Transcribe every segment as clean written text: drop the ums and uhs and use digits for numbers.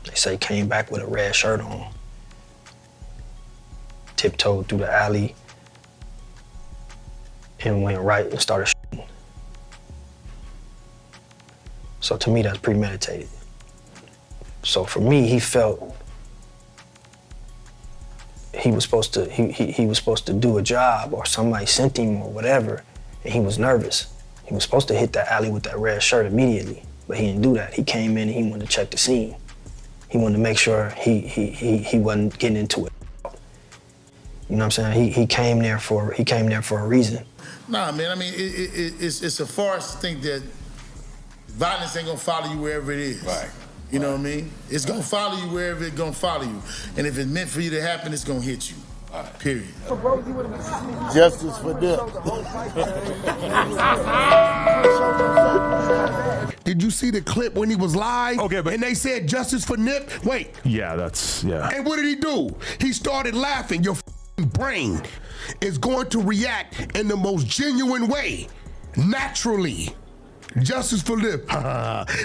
They say came back with a red shirt on, tiptoed through the alley, and went right and started shooting. So to me, that's premeditated. So for me, he felt he was supposed to do a job, or somebody sent him or whatever, and he was nervous. He was supposed to hit that alley with that red shirt immediately, but he didn't do that. He came in and he wanted to check the scene. He wanted to make sure he wasn't getting into it. You know what I'm saying? He came there for a reason. Nah, man. I mean, it's a farce to think that violence ain't gonna follow you wherever it is. Right. You know what I mean? It's gonna follow you wherever it's gonna follow you. And if it's meant for you to happen, it's gonna hit you. Period. Justice for Nip. Did you see the clip when he was live? Okay, but and they said justice for Nip? Wait. Yeah. And what did he do? He started laughing. Your brain is going to react in the most genuine way, naturally. Justice for Nip.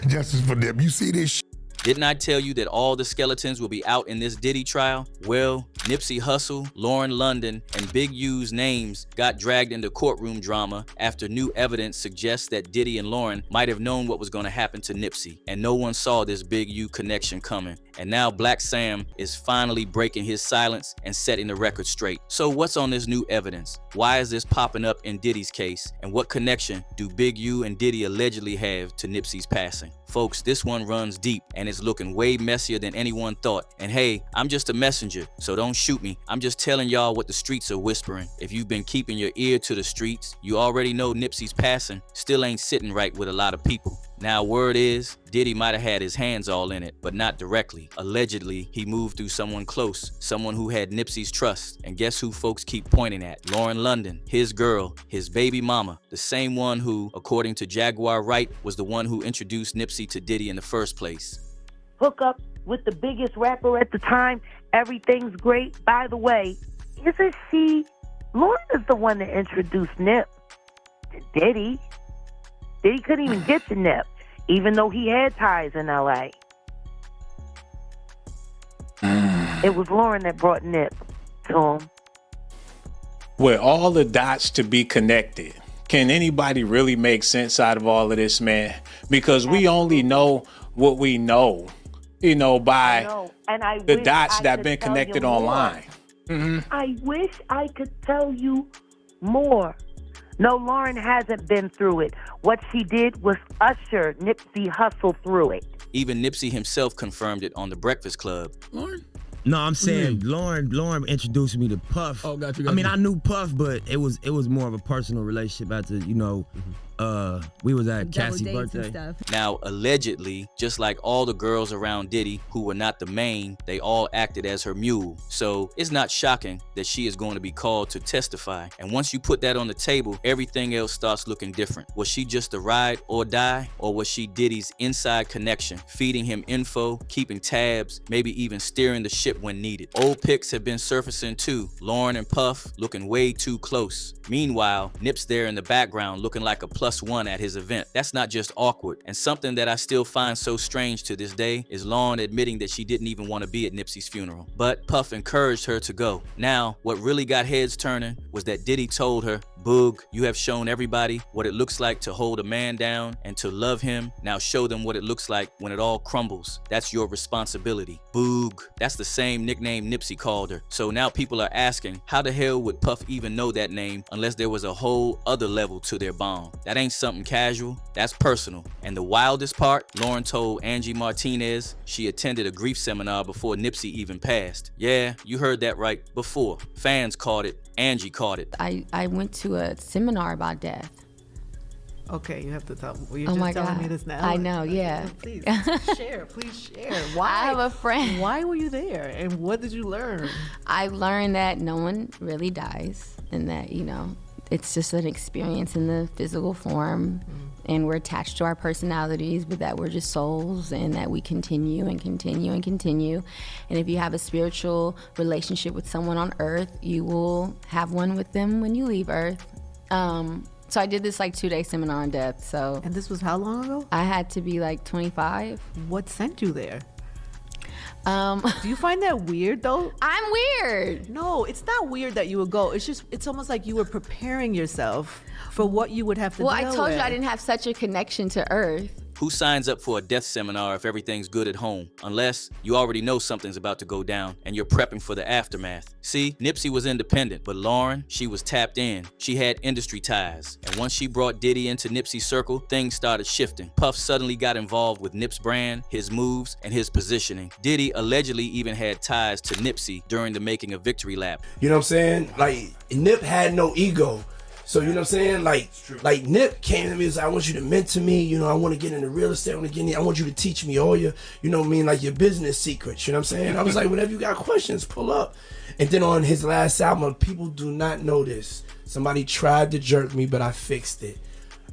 Justice for Nip. You see this shit? Didn't I tell you that all the skeletons will be out in this Diddy trial? Well, Nipsey Hussle, Lauren London, and Big U's names got dragged into courtroom drama after new evidence suggests that Diddy and Lauren might have known what was going to happen to Nipsey, and no one saw this Big U connection coming. And now Blacc Sam is finally breaking his silence and setting the record straight. So what's on this new evidence? Why is this popping up in Diddy's case? And what connection do Big U and Diddy allegedly have to Nipsey's passing? Folks, this one runs deep and it's looking way messier than anyone thought. And hey, I'm just a messenger, so don't shoot me. I'm just telling y'all what the streets are whispering. If you've been keeping your ear to the streets, you already know Nipsey's passing still ain't sitting right with a lot of people. Now, word is, Diddy might have had his hands all in it, but not directly. Allegedly, he moved through someone close, someone who had Nipsey's trust. And guess who folks keep pointing at? Lauren London, his girl, his baby mama, the same one who, according to Jaguar Wright, was the one who introduced Nipsey to Diddy in the first place. Hook up with the biggest rapper at the time. Everything's great. By the way, isn't she? Lauren is the one that introduced Nip to Diddy. Diddy couldn't even get to Nip, even though he had ties in L.A. It was Lauren that brought Nip to him. With all the dots to be connected, can anybody really make sense out of all of this, man? Because we only know what we know, you know, by the dots that have been connected online. I wish I could tell you more. No, Lauren hasn't been through it. What she did was usher Nipsey Hussle through it. Even Nipsey himself confirmed it on The Breakfast Club. Lauren? No, I'm saying Lauren introduced me to Puff. Oh, got you. I mean, I knew Puff, but it was more of a personal relationship after, you know, we was at Cassie's birthday. Now, allegedly, just like all the girls around Diddy who were not the main, they all acted as her mule. So it's not shocking that she is going to be called to testify. And once you put that on the table, everything else starts looking different. Was she just a ride or die? Or was she Diddy's inside connection, feeding him info, keeping tabs, maybe even steering the ship when needed? Old pics have been surfacing too. Lauren and Puff looking way too close. Meanwhile, Nip's there in the background looking like a +1 at his event. That's not just awkward. And something that I still find so strange to this day is Lauren admitting that she didn't even want to be at Nipsey's funeral. But Puff encouraged her to go. Now, what really got heads turning was that Diddy told her, "Boog, you have shown everybody what it looks like to hold a man down and to love him. Now show them what it looks like when it all crumbles. That's your responsibility." Boog. That's the same nickname Nipsey called her. So now people are asking, how the hell would Puff even know that name unless there was a whole other level to their bond? That ain't something casual, that's personal. And the wildest part, Lauren told Angie Martinez she attended a grief seminar before Nipsey even passed. Yeah, you heard that right, before. Fans caught it, Angie caught it. I went to a seminar about death. Okay, you have to tell me. Well, you're just telling me this now. I know, yeah. Please share. Why? I have a friend. Why were you there, and what did you learn? I learned that no one really dies, and that, you know, it's just an experience in the physical form, and we're attached to our personalities, but that we're just souls, and that we continue and continue and continue. And if you have a spiritual relationship with someone on earth, you will have one with them when you leave earth. So I did this like 2-day seminar on death. So. And this was how long ago? I had to be like 25. What sent you there? Do you find that weird though? I'm weird. No, it's not weird that you would go. It's almost like you were preparing yourself for what you would have to Well, deal I told with. you I didn't have such a connection to Earth. Who signs up for a death seminar if everything's good at home? Unless you already know something's about to go down and you're prepping for the aftermath. See, Nipsey was independent, but Lauren, she was tapped in. She had industry ties. And once she brought Diddy into Nipsey's circle, things started shifting. Puff suddenly got involved with Nip's brand, his moves, and his positioning. Diddy allegedly even had ties to Nipsey during the making of Victory Lap. You know what I'm saying? Like, Nip had no ego. So, you know what I'm saying? Like Nip came to me and said, I want you to mentor me. You know, I want to get into real estate. I want you to teach me all your, you know what I mean, like your business secrets. You know what I'm saying? I was like, whenever you got questions, pull up. And then on his last album, people do not know this. Somebody tried to jerk me, but I fixed it.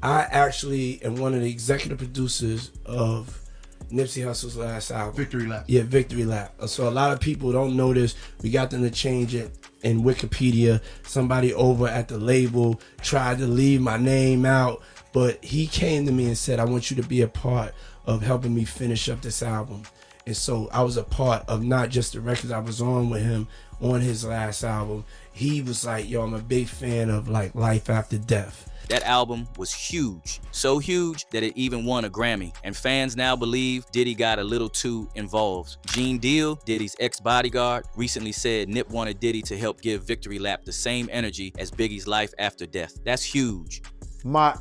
I actually am one of the executive producers of Nipsey Hussle's last album. Victory Lap. Yeah, Victory Lap. So a lot of people don't know this. We got them to change it in Wikipedia. Somebody over at the label tried to leave my name out, but he came to me and said, I want you to be a part of helping me finish up this album. And so I was a part of not just the records I was on with him on his last album. He was like, yo, I'm a big fan of like Life After Death. That album was huge, so huge that it even won a Grammy. And fans now believe Diddy got a little too involved. Gene Deal, Diddy's ex-bodyguard, recently said Nip wanted Diddy to help give Victory Lap the same energy as Biggie's Life After Death. That's huge. My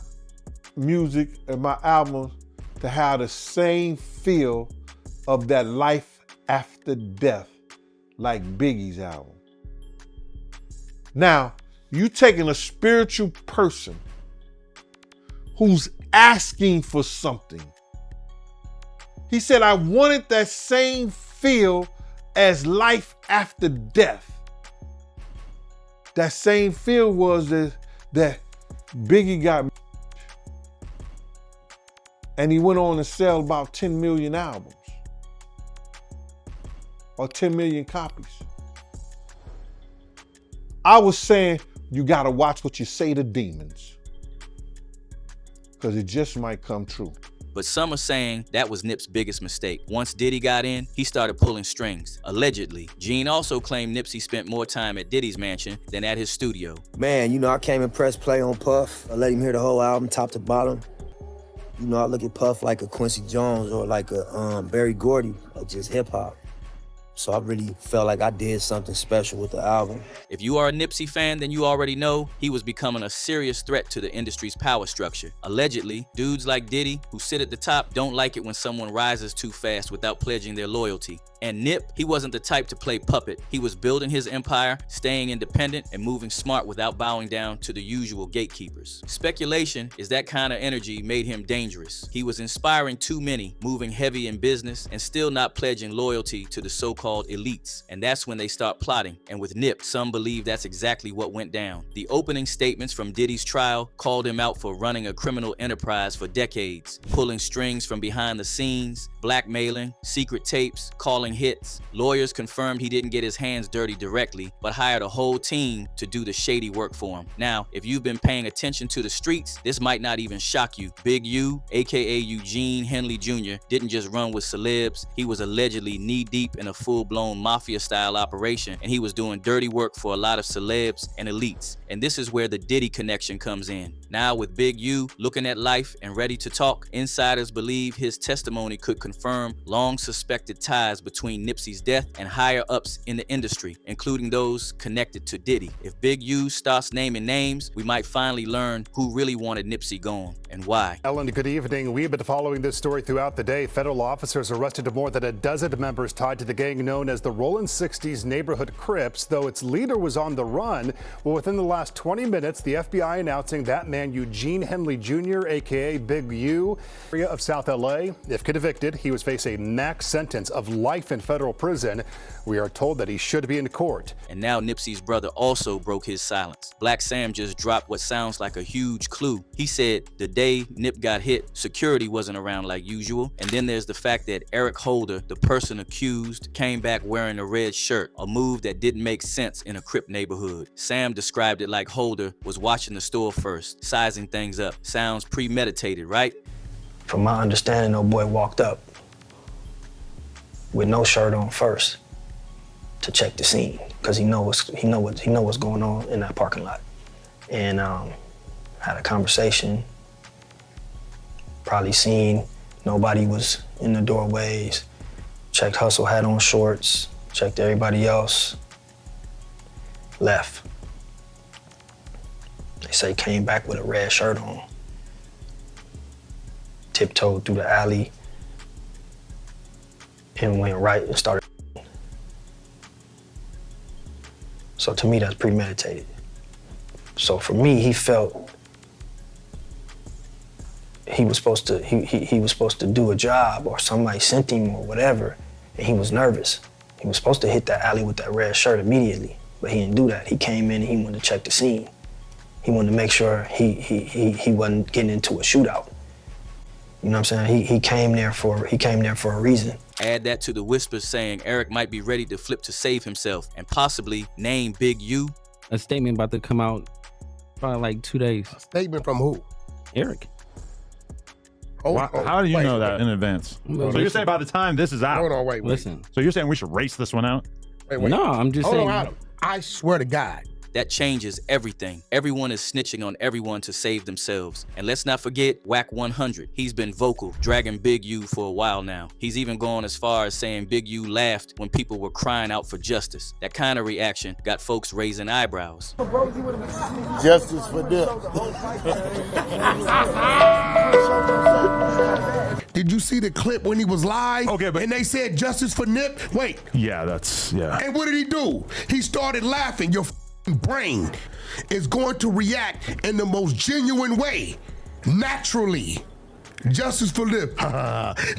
music and my albums to have the same feel of that Life After Death like Biggie's album. Now, you taking a spiritual person who's asking for something. He said, I wanted that same feel as Life After Death. That same feel was that Biggie got, and he went on to sell about 10 million albums or 10 million copies. I was saying, you gotta watch what you say to demons, because it just might come true. But some are saying that was Nip's biggest mistake. Once Diddy got in, he started pulling strings, allegedly. Gene also claimed Nipsey spent more time at Diddy's mansion than at his studio. Man, you know, I came and pressed play on Puff. I let him hear the whole album, top to bottom. You know, I look at Puff like a Quincy Jones or like a Berry Gordy, like just hip hop. So I really felt like I did something special with the album. If you are a Nipsey fan, then you already know he was becoming a serious threat to the industry's power structure. Allegedly, dudes like Diddy, who sit at the top, don't like it when someone rises too fast without pledging their loyalty. And Nip, he wasn't the type to play puppet. He was building his empire, staying independent, and moving smart without bowing down to the usual gatekeepers. Speculation is that kind of energy made him dangerous. He was inspiring too many, moving heavy in business, and still not pledging loyalty to the so-called elites. And that's when they start plotting. And with Nip, some believe that's exactly what went down. The opening statements from Diddy's trial called him out for running a criminal enterprise for decades, pulling strings from behind the scenes, blackmailing, secret tapes, calling hits. Lawyers confirmed he didn't get his hands dirty directly, but hired a whole team to do the shady work for him. Now, if you've been paying attention to the streets, this might not even shock you. Big U, aka Eugene Henley Jr., didn't just run with celebs. He was allegedly knee-deep in a full-blown mafia-style operation, and he was doing dirty work for a lot of celebs and elites. And this is where the Diddy connection comes in. Now with Big U looking at life and ready to talk, insiders believe his testimony could confirm long suspected ties between Nipsey's death and higher ups in the industry, including those connected to Diddy. If Big U starts naming names, we might finally learn who really wanted Nipsey gone and why. Ellen, good evening. We've been following this story throughout the day. Federal officers arrested more than a dozen members tied to the gang known as the Rollin' 60s Neighborhood Crips, though its leader was on the run. Well, within the last 20 minutes, the FBI announcing that man Eugene Henley Jr., aka Big U, area of South LA. If convicted, he was facing a max sentence of life in federal prison. We are told that he should be in court. And now Nipsey's brother also broke his silence. Blacc Sam just dropped what sounds like a huge clue. He said the day Nip got hit, security wasn't around like usual. And then there's the fact that Eric Holder, the person accused, came back wearing a red shirt, a move that didn't make sense in a Crip neighborhood. Sam described it like Holder was watching the store first, sizing things up. Sounds premeditated, right? From my understanding, no boy walked up. with no shirt on first to check the scene because he know what's going on in that parking lot, and had a conversation. Probably seen nobody was in the doorways. Checked Hussle had on shorts. Checked everybody else. Left. They say came back with a red shirt on. Tiptoed through the alley and went right and started. So to me, that's premeditated. So for me, he felt he was supposed to do a job, or somebody sent him or whatever, and he was nervous. He was supposed to hit that alley with that red shirt immediately, but he didn't do that. He came in and he wanted to check the scene. He wanted to make sure he wasn't getting into a shootout. You know what I'm saying? He came there for a reason. Add that to the whispers saying Eric might be ready to flip to save himself and possibly name Big U. A statement about to come out probably like 2 days. A statement from who? Eric. How do you know that in advance? So you're saying by the time this is out? Hold on, wait. Listen. So you're saying we should race this one out? Wait. No, I'm just Hold saying. on, Adam. I swear to God. That changes everything. Everyone is snitching on everyone to save themselves. And let's not forget Blacc 100. He's been vocal, dragging Big U for a while now. He's even gone as far as saying Big U laughed when people were crying out for justice. That kind of reaction got folks raising eyebrows. Justice for Nip. Did you see the clip when he was live? Okay, but and they said justice for Nip? Wait. Yeah. And what did he do? He started laughing. Your brain is going to react in the most genuine way, naturally. Justice for Nip.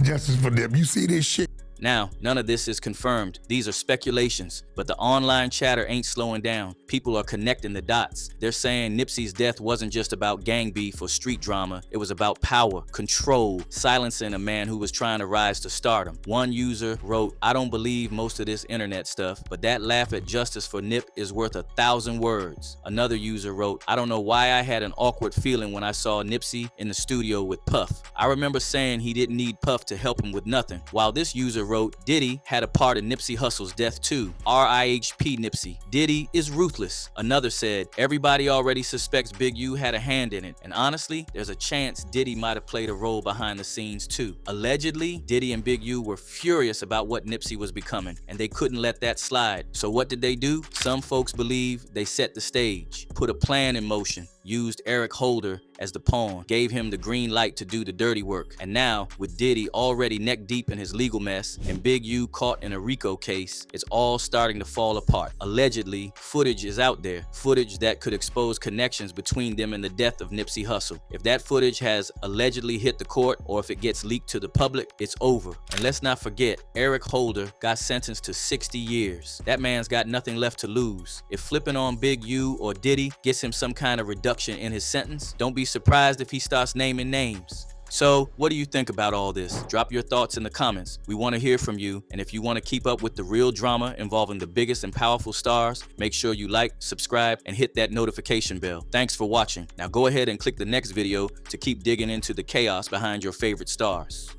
Justice for Nip. You see this shit? Now, none of this is confirmed. These are speculations, but the online chatter ain't slowing down. People are connecting the dots. They're saying Nipsey's death wasn't just about gang beef or street drama. It was about power, control, silencing a man who was trying to rise to stardom. One user wrote, "I don't believe most of this internet stuff, but that laugh at justice for Nip is worth 1,000 words." Another user wrote, "I don't know why I had an awkward feeling when I saw Nipsey in the studio with Puff. I remember saying he didn't need Puff to help him with nothing." While this user wrote, "Diddy had a part in Nipsey Hussle's death too. RIHP Nipsey. Diddy is ruthless." Another said, "Everybody already suspects Big U had a hand in it, and honestly, there's a chance Diddy might have played a role behind the scenes too." Allegedly, Diddy and Big U were furious about what Nipsey was becoming, and they couldn't let that slide. So what did they do? Some folks believe they set the stage, put a plan in motion, used Eric Holder as the pawn, gave him the green light to do the dirty work. And now, with Diddy already neck deep in his legal mess and Big U caught in a RICO case, it's all starting to fall apart. Allegedly, footage is out there, footage that could expose connections between them and the death of Nipsey Hussle. If that footage has allegedly hit the court, or if it gets leaked to the public, it's over. And let's not forget, Eric Holder got sentenced to 60 years. That man's got nothing left to lose. If flipping on Big U or Diddy gets him some kind of reduction in his sentence, don't be surprised if he starts naming names. So, what do you think about all this? Drop your thoughts in the comments. We want to hear from you, and if you want to keep up with the real drama involving the biggest and powerful stars, make sure you like, subscribe, and hit that notification bell. Thanks for watching. Now go ahead and click the next video to keep digging into the chaos behind your favorite stars.